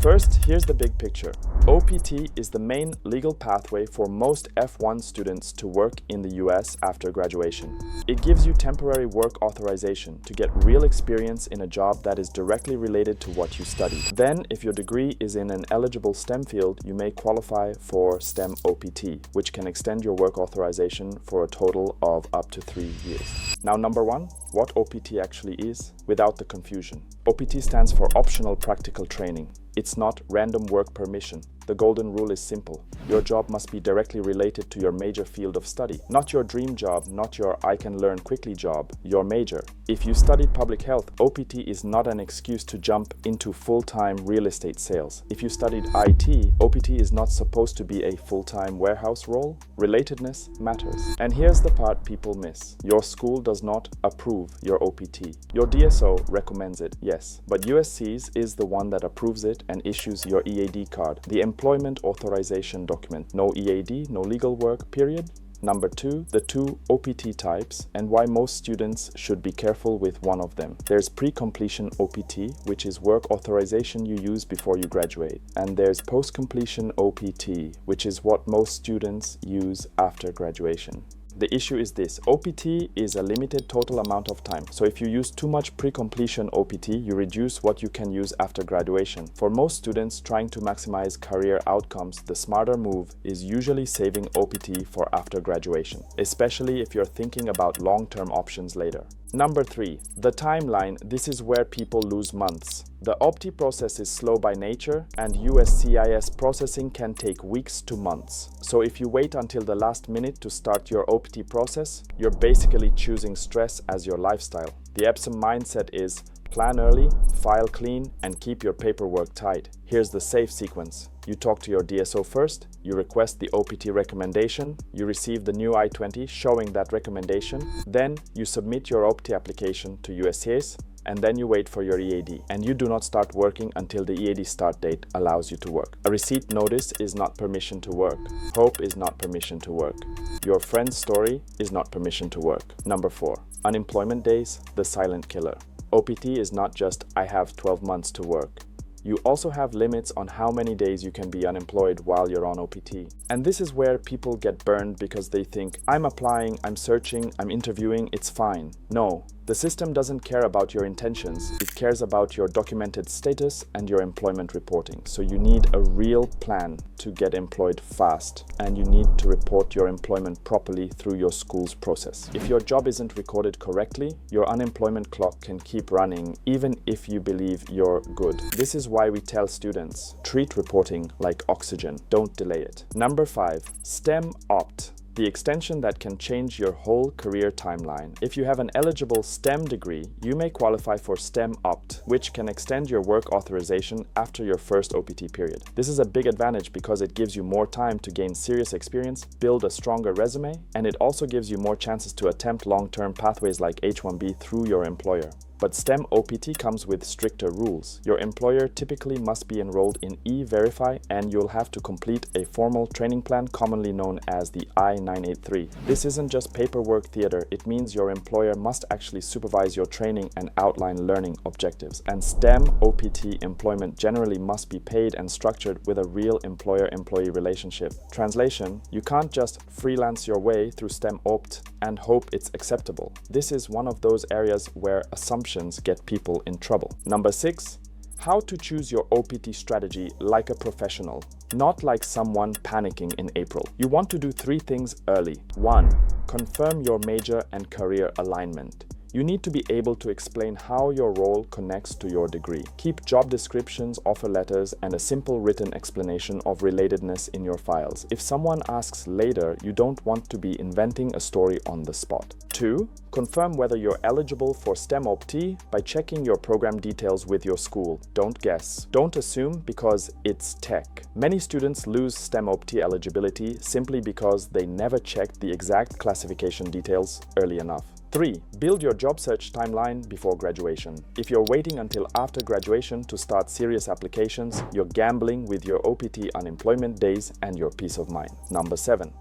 First, here's the big picture. OPT is the main legal pathway for most F1 students to work in the US after graduation. It gives you temporary work authorization to get real experience in a job that is directly related to what you studied. Then, if your degree is in an eligible STEM field, you may qualify for STEMOPT, which can extend your work authorization for a total of up to 3 years. Now, number one, what OPT actually is, without the confusion. OPT stands for Optional Practical Training. It's not random work permission. The golden rule is simple. Your job must be directly related to your major field of study. Not your dream job, not your I can learn quickly job, your major. If you studied public health, OPT is not an excuse to jump into full-time real estate sales. If you studied IT, OPT is not supposed to be a full-time warehouse role. Relatedness matters. And here's the part people miss. Your school does not approve your OPT. Your DSO recommends it, yes, but USC's is the one that approves it and issues your EAD card, the Employment Authorization Document. No EAD, no legal work, period. Number two, the two OPT types and why most students should be careful with one of them. There's pre-completion OPT, which is work authorization you use before you graduate. And there's post-completion OPT, which is what most students use after graduation. The issue is this: OPT is a limited total amount of time. So if you use too much pre-completion OPT, you reduce what you can use after graduation. For most students trying to maximize career outcomes, the smarter move is usually saving OPT for after graduation, especially if you're thinking about long-term options later. Number three, the timeline. This is where people lose months. The OPT process is slow by nature, and USCIS processing can take weeks to months. So if you wait until the last minute to start your OPT process, you're basically choosing stress as your lifestyle. The Epsom mindset is plan early, file clean, and keep your paperwork tight. Here's the safe sequence. You talk to your DSO first, you request the OPT recommendation, you receive the new I-20 showing that recommendation, then you submit your OPT application to USCIS, and then you wait for your EAD. And you do not start working until the EAD start date allows you to work. A receipt notice is not permission to work. Hope is not permission to work. Your friend's story is not permission to work. Number four, unemployment days, the silent killer. OPT is not just I have 12 months to work. You also have limits on how many days you can be unemployed while you're on OPT. And this is where people get burned because they think, I'm applying, I'm searching, I'm interviewing, it's fine. No, the system doesn't care about your intentions. It cares about your documented status and your employment reporting. So you need a real plan to get employed fast, and you need to report your employment properly through your school's process. If your job isn't recorded correctly, your unemployment clock can keep running even if you believe you're good. This is why we tell students, treat reporting like oxygen, don't delay it. Number five, STEMOPT. The extension that can change your whole career timeline. If you have an eligible STEM degree, you may qualify for STEMOPT, which can extend your work authorization after your first OPT period. This is a big advantage because it gives you more time to gain serious experience, build a stronger resume, and it also gives you more chances to attempt long-term pathways like H-1B through your employer. But STEM OPT comes with stricter rules. Your employer typically must be enrolled in E-Verify, and you'll have to complete a formal training plan commonly known as the I-983. This isn't just paperwork theater, it means your employer must actually supervise your training and outline learning objectives. And STEM OPT employment generally must be paid and structured with a real employer-employee relationship. Translation, you can't just freelance your way through STEMOPT and hope it's acceptable. This is one of those areas where assumptions get people in trouble. Number six, how to choose your OPT strategy like a professional, not like someone panicking in April. You want to do three things early. One, confirm your major and career alignment. You need to be able to explain how your role connects to your degree. Keep job descriptions, offer letters, and a simple written explanation of relatedness in your files. If someone asks later, you don't want to be inventing a story on the spot. 2. Confirm whether you're eligible for STEMOPT by checking your program details with your school. Don't guess. Don't assume because it's tech. Many students lose STEMOPT eligibility simply because they never checked the exact classification details early enough. 3. Build your job search timeline before graduation. If you're waiting until after graduation to start serious applications, you're gambling with your OPT unemployment days and your peace of mind. Number 7.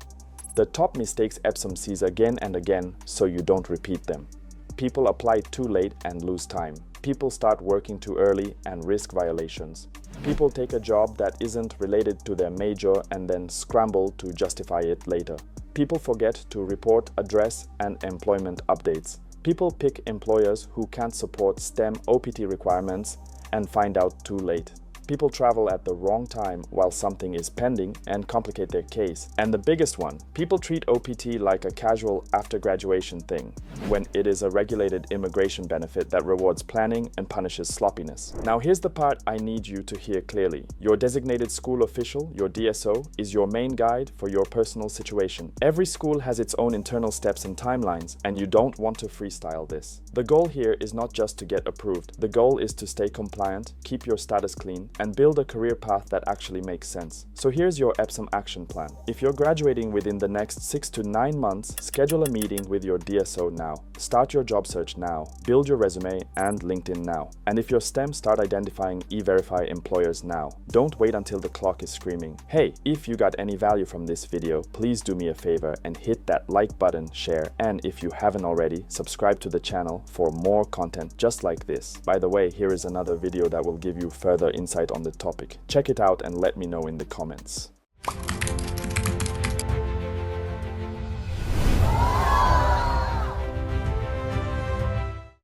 The top mistakes Epsom sees again and again, so you don't repeat them. People apply too late and lose time. People start working too early and risk violations. People take a job that isn't related to their major and then scramble to justify it later. People forget to report address and employment updates. People pick employers who can't support STEM OPT requirements and find out too late. People travel at the wrong time while something is pending and complicate their case. And the biggest one, people treat OPT like a casual after-graduation thing, when it is a regulated immigration benefit that rewards planning and punishes sloppiness. Now here's the part I need you to hear clearly. Your designated school official, your DSO, is your main guide for your personal situation. Every school has its own internal steps and timelines, and you don't want to freestyle this. The goal here is not just to get approved. The goal is to stay compliant, keep your status clean, and build a career path that actually makes sense. So here's your Epsom action plan. If you're graduating within the next 6 to 9 months, schedule a meeting with your DSO now. Start your job search now. Build your resume and LinkedIn now. And if you're STEM, start identifying E-Verify employers now. Don't wait until the clock is screaming. Hey, if you got any value from this video, please do me a favor and hit that like button, share, and if you haven't already, subscribe to the channel for more content just like this. By the way, here is another video that will give you further insight on the topic. Check it out and let me know in the comments.